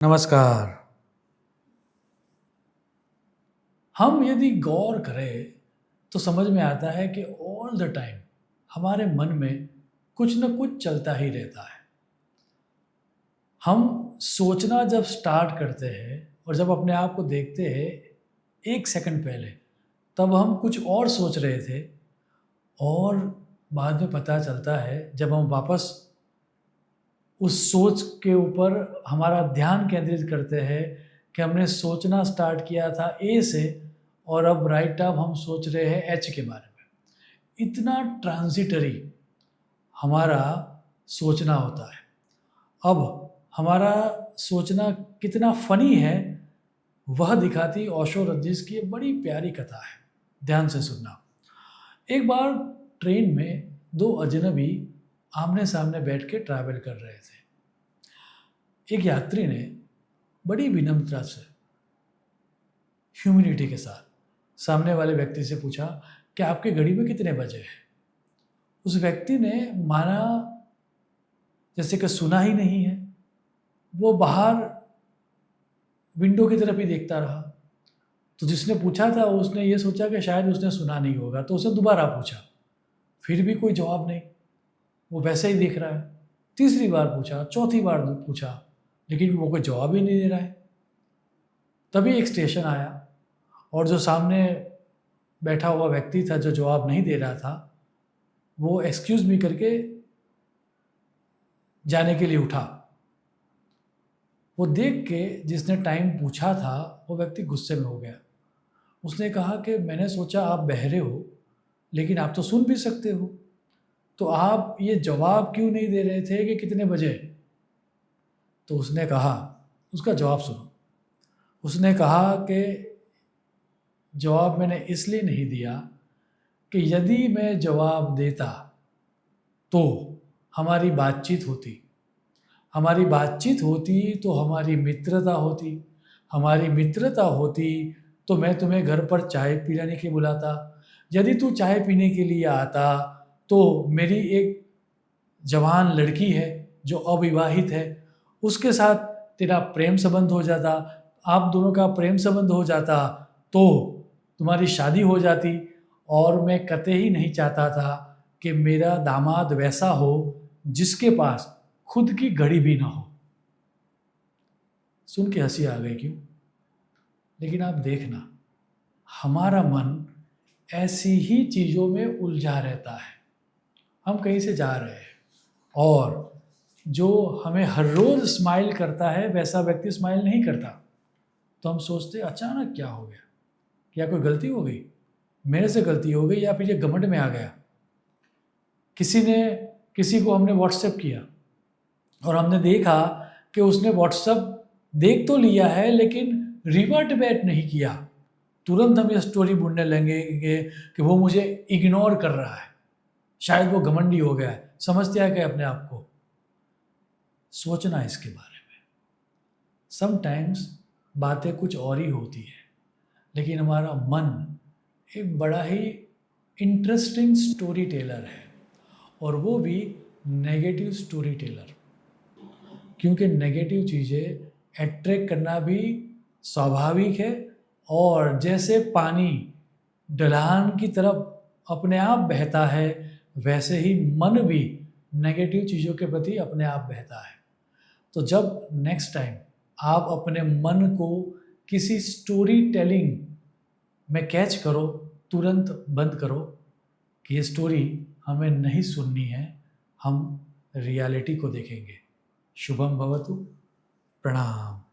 नमस्कार। हम यदि गौर करें तो समझ में आता है कि ऑल द टाइम हमारे मन में कुछ न कुछ चलता ही रहता है। हम सोचना जब स्टार्ट करते हैं और जब अपने आप को देखते हैं 1 सेकंड पहले, तब हम कुछ और सोच रहे थे और बाद में पता चलता है जब हम वापस उस सोच के ऊपर हमारा ध्यान केंद्रित करते हैं कि हमने सोचना स्टार्ट किया था ए से और अब राइट अब हम सोच रहे हैं एच के बारे में। इतना ट्रांज़िटरी हमारा सोचना होता है। अब हमारा सोचना कितना फ़नी है, वह दिखाती ओशो रजनीश की एक बड़ी प्यारी कथा है। ध्यान से सुनना। एक बार ट्रेन में 2 अजनबी आमने-सामने बैठ के ट्रैवल कर रहे थे। एक यात्री ने बड़ी विनम्रता से, ह्यूमिलिटी के साथ सामने वाले व्यक्ति से पूछा कि आपकी घड़ी में कितने बजे हैं? उस व्यक्ति ने माना जैसे कि सुना ही नहीं है। वो बाहर विंडो की तरफ ही देखता रहा। तो जिसने पूछा था उसने ये सोचा कि शायद उसने सुना नहीं होगा, तो उसने दोबारा पूछा। फिर भी कोई जवाब नहीं, वो वैसे ही देख रहा है। तीसरी बार पूछा, चौथी बार पूछा, लेकिन वो कोई जवाब ही नहीं दे रहा है। तभी एक स्टेशन आया और जो सामने बैठा हुआ व्यक्ति था जो जवाब नहीं दे रहा था, वो एक्सक्यूज़ मी करके जाने के लिए उठा। वो देख के जिसने टाइम पूछा था वो व्यक्ति गुस्से में हो गया। उसने कहा कि मैंने सोचा आप बहरे हो, लेकिन आप तो सुन भी सकते हो, तो आप ये जवाब क्यों नहीं दे रहे थे कि कितने बजे? तो उसने कहा, उसका जवाब सुनो। उसने कहा कि जवाब मैंने इसलिए नहीं दिया कि यदि मैं जवाब देता तो हमारी बातचीत होती। हमारी बातचीत होती तो हमारी मित्रता होती। हमारी मित्रता होती तो मैं तुम्हें घर पर चाय पिलाने के लिए बुलाता। यदि तू चाय पीने के लिए आता तो मेरी एक जवान लड़की है जो अविवाहित है, उसके साथ तेरा प्रेम संबंध हो जाता। आप दोनों का प्रेम संबंध हो जाता तो तुम्हारी शादी हो जाती। और मैं कतई नहीं चाहता था कि मेरा दामाद वैसा हो जिसके पास खुद की घड़ी भी ना हो। सुन के हंसी आ गई क्यों? लेकिन आप देखना, हमारा मन ऐसी ही चीज़ों में उलझा रहता है। हम कहीं से जा रहे हैं और जो हमें हर रोज़ स्माइल करता है वैसा व्यक्ति स्माइल नहीं करता, तो हम सोचते अचानक क्या हो गया? क्या कोई गलती हो गई? मेरे से गलती हो गई या फिर ये घमंड में आ गया? किसी को हमने व्हाट्सएप किया और हमने देखा कि उसने व्हाट्सएप देख तो लिया है लेकिन रिवर्ट बैक नहीं किया। तुरंत हम ये स्टोरी बुनने लगेंगे कि वो मुझे इग्नोर कर रहा है, शायद वो घमंडी हो गया है। समझते हैं क्या अपने आप को? सोचना इसके बारे में। समटाइम्स बातें कुछ और ही होती है, लेकिन हमारा मन एक बड़ा ही इंटरेस्टिंग स्टोरी टेलर है, और वो भी नेगेटिव स्टोरी टेलर। क्योंकि नेगेटिव चीज़ें अट्रैक्ट करना भी स्वाभाविक है, और जैसे पानी ढलान की तरफ अपने आप बहता है, वैसे ही मन भी नेगेटिव चीज़ों के प्रति अपने आप बहता है। तो जब नेक्स्ट टाइम आप अपने मन को किसी स्टोरी टेलिंग में कैच करो, तुरंत बंद करो कि ये स्टोरी हमें नहीं सुननी है, हम रियलिटी को देखेंगे। शुभम भवतु। प्रणाम।